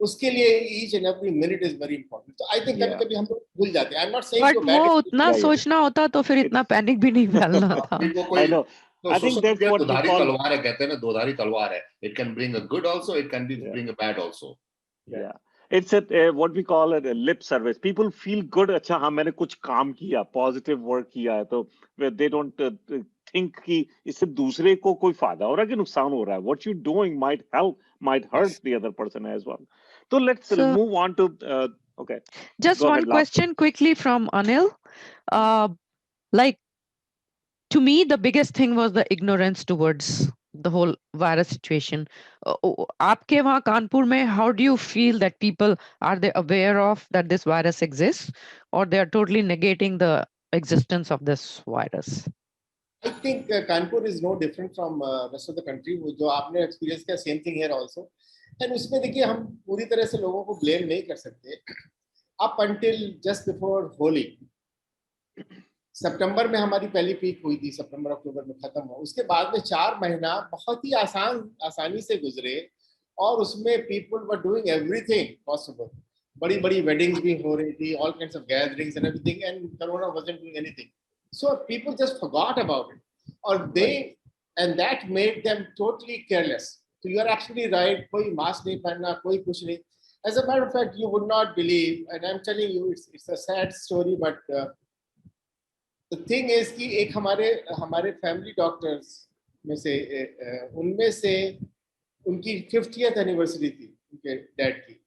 उसके लिए each and every minute is very important. तो I think कभी-कभी हम लोग भूल जाते हैं. I'm not saying But वो उतना सोचना होता तो फिर इतना पैनिक भी नहीं फैलना था. I know. I think that's what we दोधारी call. तलवार है, कहते हैं ना, दोधारी तलवार है. It can bring a good also, it can bring a bad also. Yeah. It's what we call a lip service. People feel good. अच्छा हाँ मैंने कुछ काम किया, positive work किया है, तो they don't think कि इससे दूसरे को कोई फायदा हो रहा है कि नुकसान हो रहा है. What you're doing might help, might hurt the other person as well. So let's move on to okay. Just one question quickly from Anil. Like, to me, the biggest thing was the ignorance towards the whole virus situation. आपके वहाँ कानपुर में, how do you feel that people, are they aware of that this virus exists, or they are totally negating the existence of this virus? I think Kanpur is no different from rest of the country. वो जो आपने experience किया, same thing here also. And उसमें देखिए हम पूरी तरह से लोगों को blame नहीं कर सकते. Up until just before Holi, सितंबर में हमारी पहली पीक हुई थी, सितंबर अक्टूबर में खत्म हुआ. उसके बाद में 4 महीना बहुत ही आसानी से गुजरे और उसमें people were doing everything possible. बड़ी-बड़ी weddings भी हो रही थी, all kinds of gatherings and everything, and Corona wasn't doing anything. So people just forgot about it, or and that made them totally careless. So you are absolutely right. कोई mask नहीं पहनना, कोई कुछ नहीं. As a matter of fact, you would not believe, and I'm telling you, it's a sad story, but the thing is कि एक हमारे family doctors में से उनमें से उनकी 50th anniversary थी उनके dad की,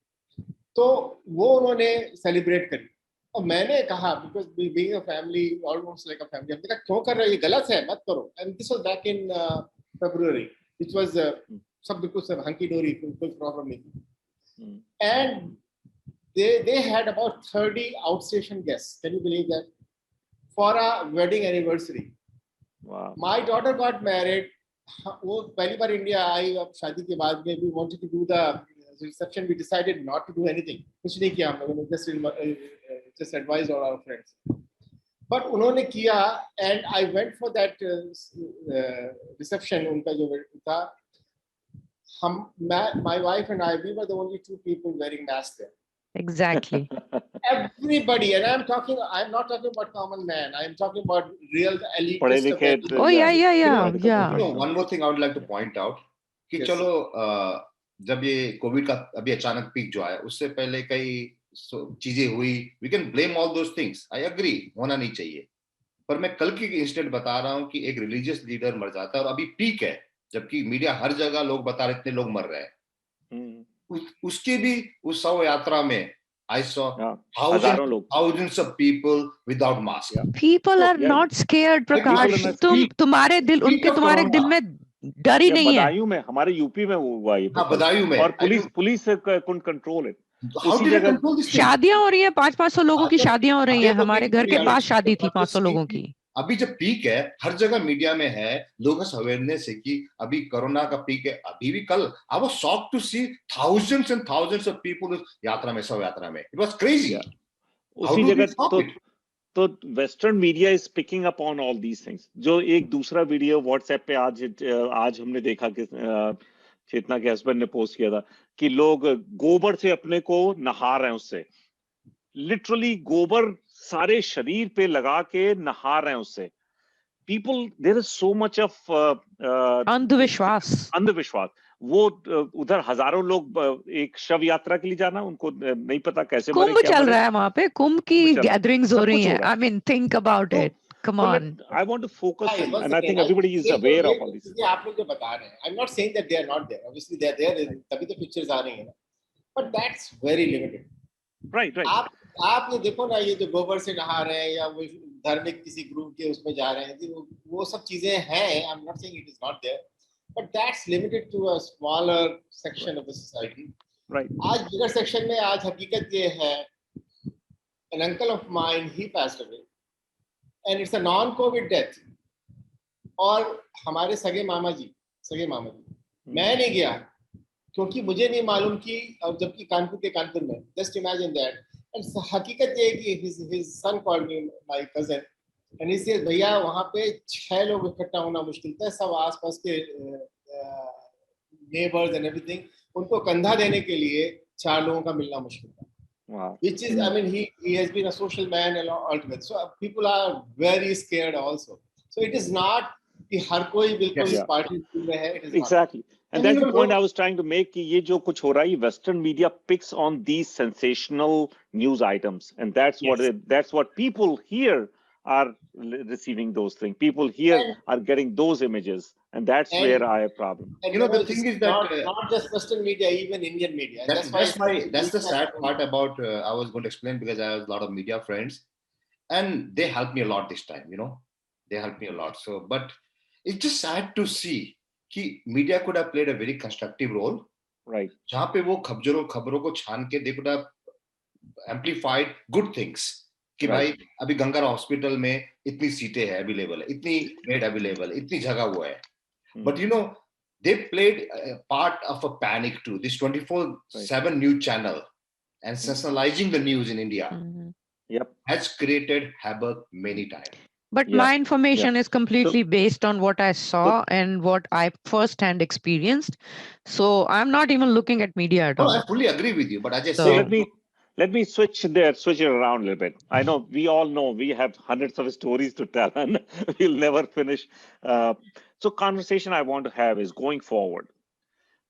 तो वो उन्होंने celebrate करी. और मैंने कहा, because being a family, almost like a family, हमने कहा क्यों कर रहे हो, ये गलत है, मत करो. And this was back in February, which was सब बिल्कुल सब hunky dory, कोई problem नहीं. And they had about 30 outstation guests. Can you believe that? For a wedding anniversary. Wow. My daughter got married. वो पहली बार इंडिया आई. अब शादी के बाद में we wanted to do the reception. We decided not to do anything. कुछ नहीं किया हम लोगों ने, just advised all our friends. But उन्होंने किया, and I went for that reception. उनका जो था, My wife and I, we were the only two people wearing masks there. Exactly. Everybody, and I'm not talking about common man. I'm talking about real elite. पढ़े लिखे, Oh yeah, yeah, yeah, medical yeah. You know, one more thing I would like to point out कि Yes. चलो जब ये Covid का अभी अचानक peak जो आया उससे पहले कई चीजें हुई, we can blame all those things. I agree, होना नहीं चाहिए. पर मैं कल की इंसिडेंट बता रहा हूँ कि एक रिलीजियस लीडर मर जाता है और अभी पीक है, जबकि मीडिया हर जगह लोग बता रहे इतने लोग मर रहे हैं. उसके भी उस शव यात्रा में I saw thousands of people without mask. People are not scared, Prakash. तुम्हारे दिल, उनके तुम्हारे दिल में डर ही नहीं है. बदायूं में, हमारे यूपी में हुआ ये. हाँ, बदायूं में. और police couldn't control it. How did they control this thing? शादियां हो रही हैं, 500 लोगों की शादियां हो रही हैं. हमारे घर के पास शादी थी 500 लोगों की. अभी जब पीक है, हर जगह मीडिया में है, लोगों का अवेयरनेस है कि अभी कोरोना का पीक है. अभी भी कल I was shocked to see thousands and thousands of people यात्रा में, शव यात्रा में. It was crazy. उसी जगह तो western media is picking up on all these things. जो एक दूसरा वीडियो व्हाट्सएप पे आज हमने देखा कि चेतना के हस्बैंड ने पोस्ट किया था कि लोग गोबर से अपने को नहा रहे हैं, उससे लिटरली गोबर सारे शरीर पे लगा के नहा रहे हैं उससे. People, there is so much of अंधविश्वास. वो उधर हजारों लोग एक शव यात्रा के लिए जाना, उनको नहीं पता कैसे मरे. कुंभ चल रहा है वहां पे, कुंभ की गैदरिंग्स हो रही हैं. I mean, think about it. Come on. I want to focus, and I think everybody is aware of all this. आप लोग जो बता रहे हैं, I'm not saying that they are not there. Obviously they are there. तभी तो pictures आ रही हैं ना. But that's very limited. Right. आपने देखो ना, ये जो गोबर से नहा रहे हैं या वो धार्मिक किसी ग्रुप के उसमें जा रहे हैं, वो सब चीजें हैं. I'm not saying it is not there. But that's limited to a smaller section of the society. Right. आज bigger section में आज हकीकत ये है, an uncle of mine, he passed away, and it's a non-COVID death. और हमारे सगे मामा जी, मैं नहीं गया क्योंकि मुझे नहीं मालूम कि, और जबकि कानपुर में, just imagine that. And हकीकत ये है कि his son called me, my cousin. And he says, भैया वहाँ पे 6 लोग इकट्ठा होना मुश्किल था. सब आसपास के neighbors and everything, उनको कंधा देने के लिए 4 लोगों का मिलना मुश्किल था. Wow. Which is, I mean, he has been a social man altogether. So people are very scared also. So it is not कि हर कोई बिल्कुल इस पार्टी में है. It is exactly. Not. And that's the point I was trying to make कि ये जो कुछ हो रहा है, Western media picks on these sensational news items, and that's what people here are receiving those things. People here are getting those images, and that's where I have problem. And the thing is that not just Western media, even Indian media. That's the sad part about. I was going to explain because I have a lot of media friends, and they helped me a lot this time. They helped me a lot. So, but it's just sad to see कि media could have played a very constructive role. Right. जहाँ पे वो खबरों को छान के they could have amplified good things. कि भाई अभी गंगा हॉस्पिटल में इतनी सीटें है अवेलेबल है, इतनी बेड अवेलेबल है, इतनी जगह हुआ है. But they played a part of a panic too. This 24/7 news channel and sensationalizing the news in India has created havoc many times. But my information is completely based on what I saw and what I firsthand experienced. So I'm not even looking at media at all. I fully agree with you, but I just say let me switch it around a little bit. I know we all know we have hundreds of stories to tell and we'll never finish. So conversation I want to have is going forward.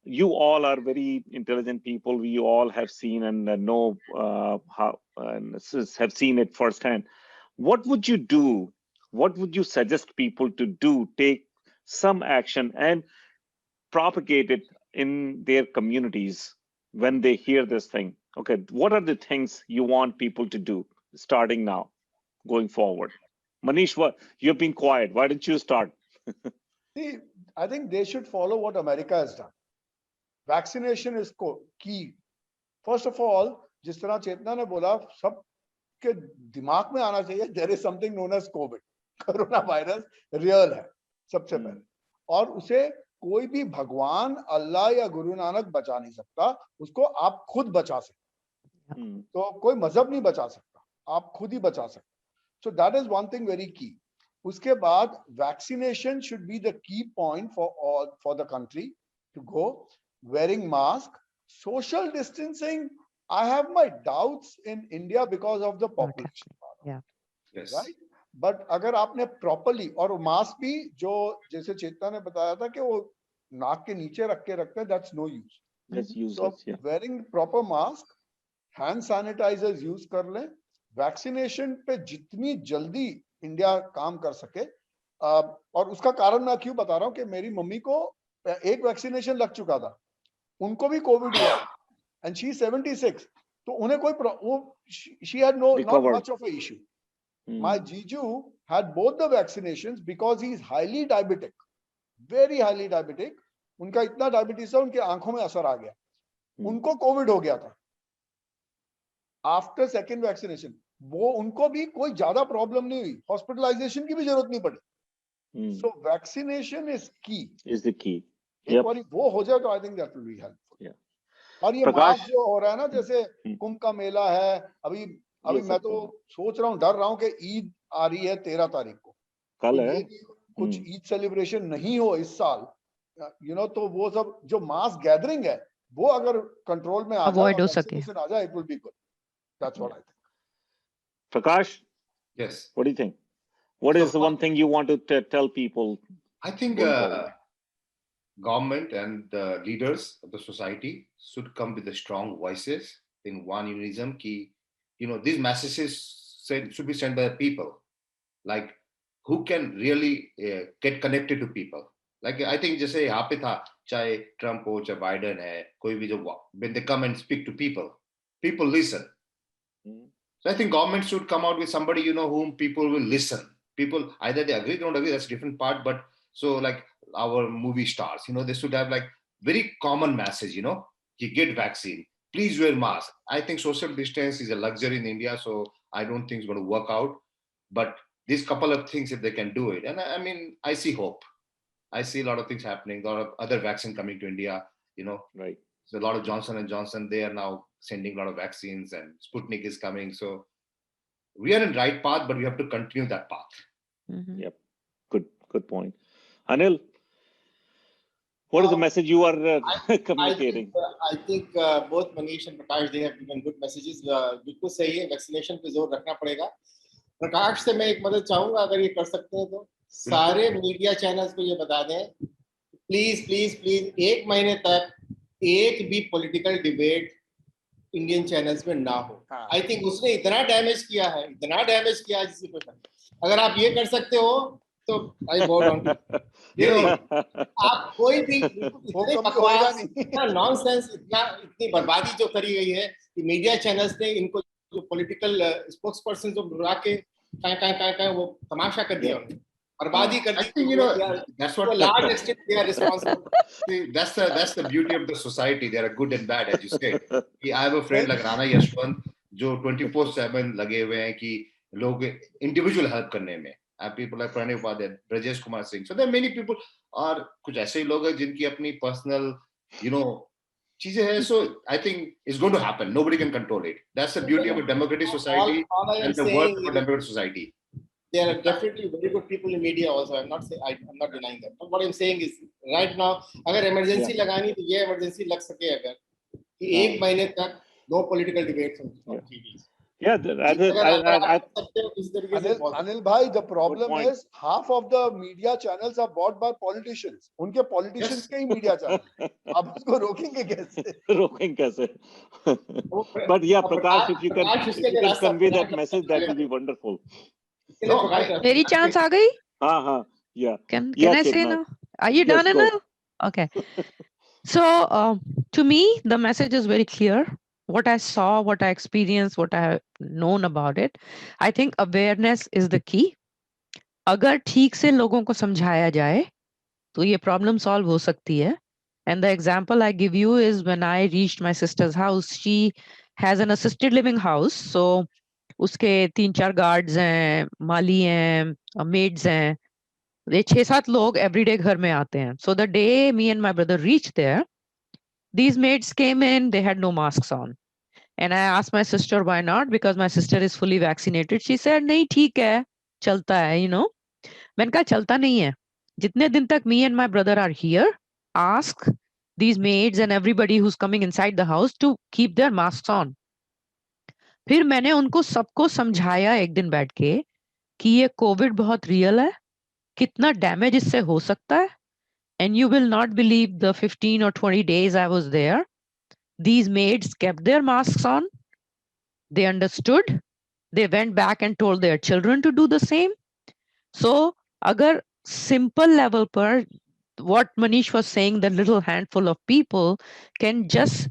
You all are very intelligent people. We all have seen and know how and have seen it firsthand. What would you do? What would you suggest people to do? Take some action and propagate it in their communities when they hear this thing. Okay, what are the things you want people to do starting now, going forward? Manish, you've been quiet. Why don't you start? See, I think they should follow what America has done. Vaccination is key. First of all, जिस तरह चेतना ने बोला, सबके दिमाग में आना चाहिए, there is something known as COVID. Corona virus real है सबसे पहले, और उसे कोई भी भगवान, अल्लाह या गुरु नानक बचा नहीं सकता. उसको आप खुद बचा सकते. तो कोई मजहब नहीं बचा सकता, आप खुद ही बचा सकते. So that is one thing very key. उसके बाद vaccination should be the key point for the country to go. wearing mask, social distancing, I have my doubts in India because of the Not population, happening. Yeah. Yes. right? But अगर आपने properly, और mask भी जो जैसे चेतना ने बताया था कि वो नाक के नीचे रख के रखते हैं, that's no use. That's So useless. Yeah. wearing proper mask, hand sanitizers use कर लें, वैक्सीनेशन पे जितनी जल्दी इंडिया काम कर सके, और उसका कारण मैं क्यों बता रहा हूँ कि मेरी मम्मी को एक वैक्सीनेशन लग चुका था, उनको भी कोविड हुआ, एंड शी 76, तो उन्हें कोई वो she had not Recovered. much of a issue. My Jiju had both the vaccinations because he is highly diabetic, very highly diabetic. उनका इतना डायबिटीज था, उनके आंखों में असर आ गया, उनको कोविड हो गया था आफ्टर सेकेंड वैक्सीनेशन. वो उनको भी कोई ज्यादा प्रॉब्लम नहीं हुई, हॉस्पिटलाइजेशन की भी जरूरत नहीं पड़ी. सो वैक्सीनेशन इज की. Is the key. एक Yep. बार वो हो जाए तो I think that will be helpful. Yeah. और ये प्रकाश- मास्क जो हो रहा है ना, जैसे कुंभ का मेला है, अभी Yes, मैं of तो course. सोच रहा हूँ, डर रहा हूँ कि ईद आ रही है 13 तारीख को, कल तो है. ये भी कुछ ईद सेलिब्रेशन नहीं हो इस साल, तो वो सब जो मास गैदरिंग है वो अगर कंट्रोल में आ जाए, Avoid हो सके. वैक्सीनेशन आ जाए, it will be good. That's what I think. Prakash, Yes. what do you think? What So is the one thing you want to tell people? I think Going forward. government and the leaders of the society should come with the strong voices in one unison. Ki, these messages should be sent by the people, like who can really get connected to people. Like I think जैसे यहाँ पे था, चाहे Trump हो चाहे Biden है, कोई भी जो when they come and speak to people listen. So I think government should come out with somebody, whom people will listen. People, either they agree, don't agree, that's a different part. But so like our movie stars, they should have like very common message, you get vaccine, please wear mask. I think social distance is a luxury in India, so I don't think it's going to work out. But these couple of things, if they can do it, and I mean, I see hope. I see a lot of things happening, a lot of other vaccine coming to India, Right. So a lot of Johnson & Johnson, they are now sending a lot of vaccines, and Sputnik is coming. So we are in the right path, but we have to continue that path. Yep. Good point. Anil, what is the message you are communicating? I think both Manish and Prakash, they have given good messages. बिल्कुल सही है, vaccination पे जोर रखना पड़ेगा. प्रकाश से मैं एक मदद चाहूंगा, अगर ये कर सकते हैं तो सारे मीडिया चैनल्स को ये बता दें, प्लीज प्लीज प्लीज 1 महीने तक एक भी पॉलिटिकल डिबेट इंडियन चैनल्स में ना हो. आई थिंक उसने इतना डैमेज किया जिससे कोई फर्क नहीं. अगर आप ये कर सकते हो तो आई बोर्ड ऑन. आप कोई भी इतने बकवास, इतना नॉनसेंस, इतनी बर्बादी जो करी गई है कि मीडिया चैनल्स ने इनको जो पॉलिटिकल स्पोक्स पर्सन जो बुला के वो तमाशा कर दिया, उन्होंने बर्बादी कर दी. I think, that's what large extent they are responsible. See, that's the beauty of the society. There are good and bad, as you said. I have a friend like Rana Yashwant, जो 24/7 लगे हुए हैं कि लोग individual help करने में. People like Pranay Upadhyay, Brajesh Kumar Singh. So there are many people, और कुछ ऐसे ही लोग हैं जिनकी अपनी personal, चीजें हैं. So I think it's going to happen. Nobody can control it. That's the beauty of a democratic society and the work of a democratic society. There are definitely very good people in media also. I'm not denying that. But what I'm saying is, right now, अगर emergency लगानी तो ये emergency लग सके, अगर कि 1 महीने तक no political debates on TV. Yeah, Anil bhai, the problem is half of the media channels are bought by politicians. उनके politicians के ही media channel. आप उसको रोकेंगे कैसे? रोकेंगे कैसे? But yeah, Prakash, if you can convey that message, that will be wonderful. मेरी chance आ गई? हाँ, yeah. Can I say now? Are you done now? Okay. So to me, the message is very clear. What I saw, what I experienced, what I have known about it, I think awareness is the key. अगर ठीक से लोगों को समझाया जाए तो ये problem solve हो सकती है. And the example I give you is when I reached my sister's house. She has an assisted living house. So उसके 3-4 guards हैं, माली हैं, maids हैं. ये 6-7 लोग everyday घर में आते हैं. So the day me and my brother reached there, these maids came in, they had no masks on. And I asked my sister why not, because my sister is fully vaccinated. She said, नहीं ठीक है, चलता है, मैंने कहा चलता नहीं है. जितने दिन तक me and my brother are here, ask these maids and everybody who's coming inside the house to keep their masks on. फिर मैंने उनको सबको समझाया एक दिन बैठ के कि ये कोविड बहुत रियल है, कितना डैमेज इससे हो सकता है, and you will not believe the 15 or 20 days I was there. These maids kept their masks on. They understood. They went back and told their children to do the same. So, agar simple level per, what Manish was saying, the little handful of people can just,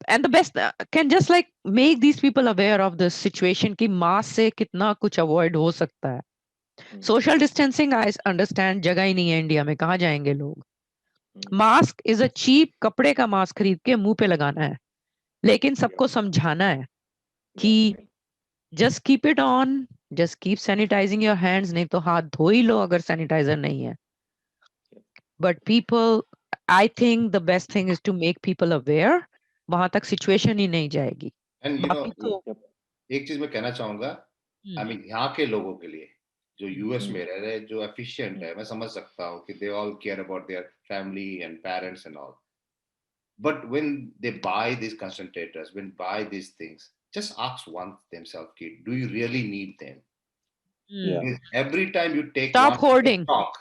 and the best can just like make these people aware of this situation कि mask से कितना कुछ avoid हो सकता है. Social distancing, I understand, जगह ही नहीं है इंडिया में, कहाँ जाएंगे लोग. मास्क इज अ चीप, कपड़े का मास्क खरीद के मुंह पे लगाना है, लेकिन सबको समझाना है कि just keep it on, just keep sanitising your hands, नहीं तो हाथ धो ही लो अगर सैनिटाइजर नहीं है. But people, I think the best thing is to make people aware. वहां तक सिचुएशन ही नहीं जाएगी. एंड बाकी तो एक चीज मैं कहना चाहूंगा, आई मीन यहाँ के लोगों के लिए जो यूएस में रह रहे, जो एफिशिएंट है, मैं समझ सकता हूँ कि they all care about their family and parents and all. But when they buy these concentrators, when buy these things, just ask one themselves, kid, do you really need them? Because every time you take stop one hoarding. stock,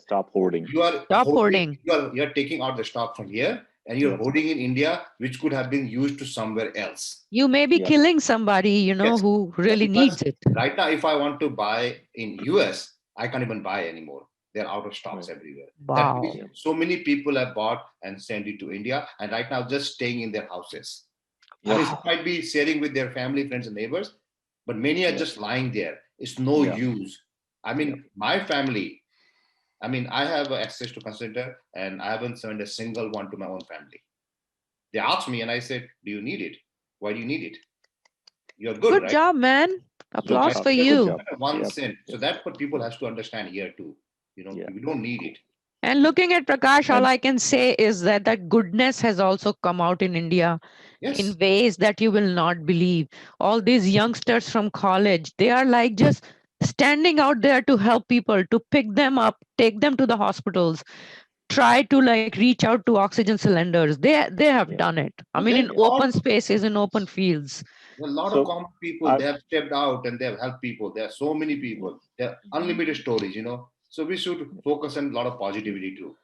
Stop hoarding. you are Stop hoarding. You are taking out the stock from here and you're hoarding in India, which could have been used to somewhere else. You may be killing somebody, you know, Yes. who really Because needs it. Right now, if I want to buy in US, I can't even buy anymore. They're out of stocks everywhere. Wow. That means so many people have bought and sent it to India, and right now just staying in their houses. I mean, it might be sharing with their family, friends, and neighbors, but many are just lying there. It's no use. I mean, my family, I mean, I have access to consider, and I haven't sent a single one to my own family. They asked me, and I said, "Do you need it? Why do you need it? You're good, Good right?" job, man. Applause for you. One cent. So that's what people has to understand here too. You know, we don't need it. And looking at Prakash, all I can say is that that goodness has also come out in India in ways that you will not believe. All these youngsters from college, they are like just standing out there to help people, to pick them up, take them to the hospitals, try to like reach out to oxygen cylinders. They have done it. I mean, in open spaces, in open fields. A lot of common people, they have stepped out and they have helped people. There are so many people. There are unlimited stories, you know. So we should focus on a lot of positivity too.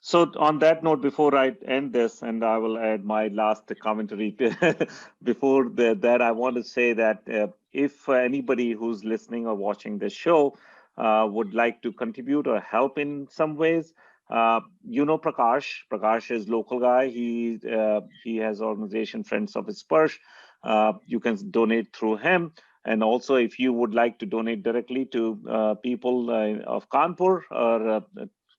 So on that note, before I end this, and I will add my last commentary before that, I want to say that if anybody who's listening or watching this show would like to contribute or help in some ways, you know Prakash. Prakash is local guy. He has organization Friends of Sparsh. You can donate through him. And also, if you would like to donate directly to people of Kanpur or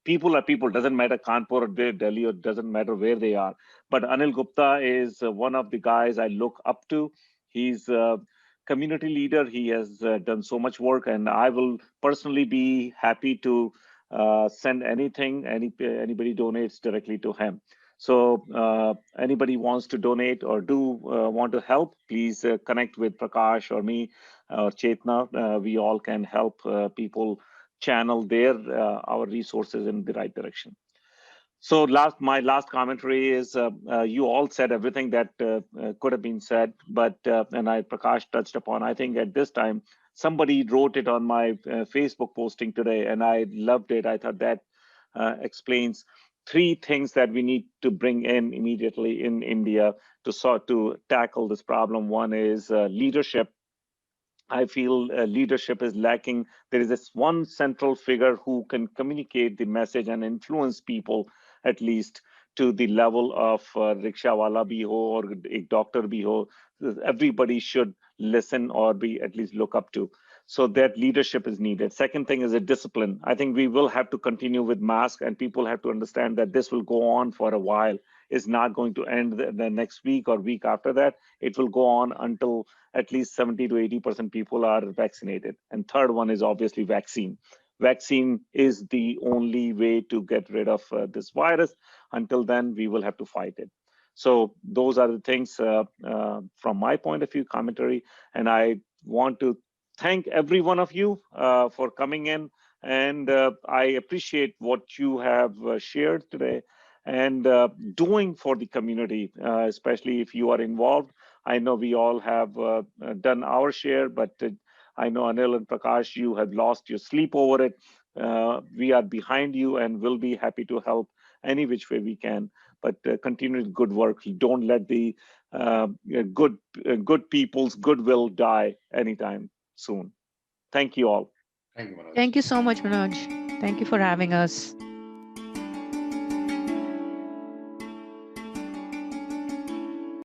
people are people, doesn't matter Kanpur or Delhi, or doesn't matter where they are. But Anil Gupta is one of the guys I look up to. He's a community leader. He has done so much work, and I will personally be happy to send anything, anybody donates directly to him. So anybody wants to donate or do want to help, please connect with Prakash or me or Chetna. We all can help people channel our resources in the right direction. So my last commentary is you all said everything that could have been said, but and Prakash touched upon, I think at this time, somebody wrote it on my Facebook posting today, and I loved it. I thought that explains three things that we need to bring in immediately in India to tackle this problem. One is leadership. I feel leadership is lacking. There is this one central figure who can communicate the message and influence people, at least to the level of rickshawala bhi ho or ek doctor bhi ho. Everybody should listen or be at least look up to. So that leadership is needed. Second thing is a discipline. I think we will have to continue with masks, and people have to understand that this will go on for a while. It's not going to end the next week or week after that. It will go on until at least 70 to 80% people are vaccinated. And third one is obviously vaccine. Vaccine is the only way to get rid of this virus. Until then, we will have to fight it. So those are the things from my point of view, commentary. And I want to thank every one of you for coming in. And I appreciate what you have shared today. and doing for the community, especially if you are involved. I know we all have done our share, but I know Anil and Prakash, you have lost your sleep over it. We are behind you and will be happy to help any which way we can. But continue good work. Don't let the good people's goodwill die anytime soon. Thank you all. Thank you, Manoj. Thank you so much, Manoj. Thank you for having us.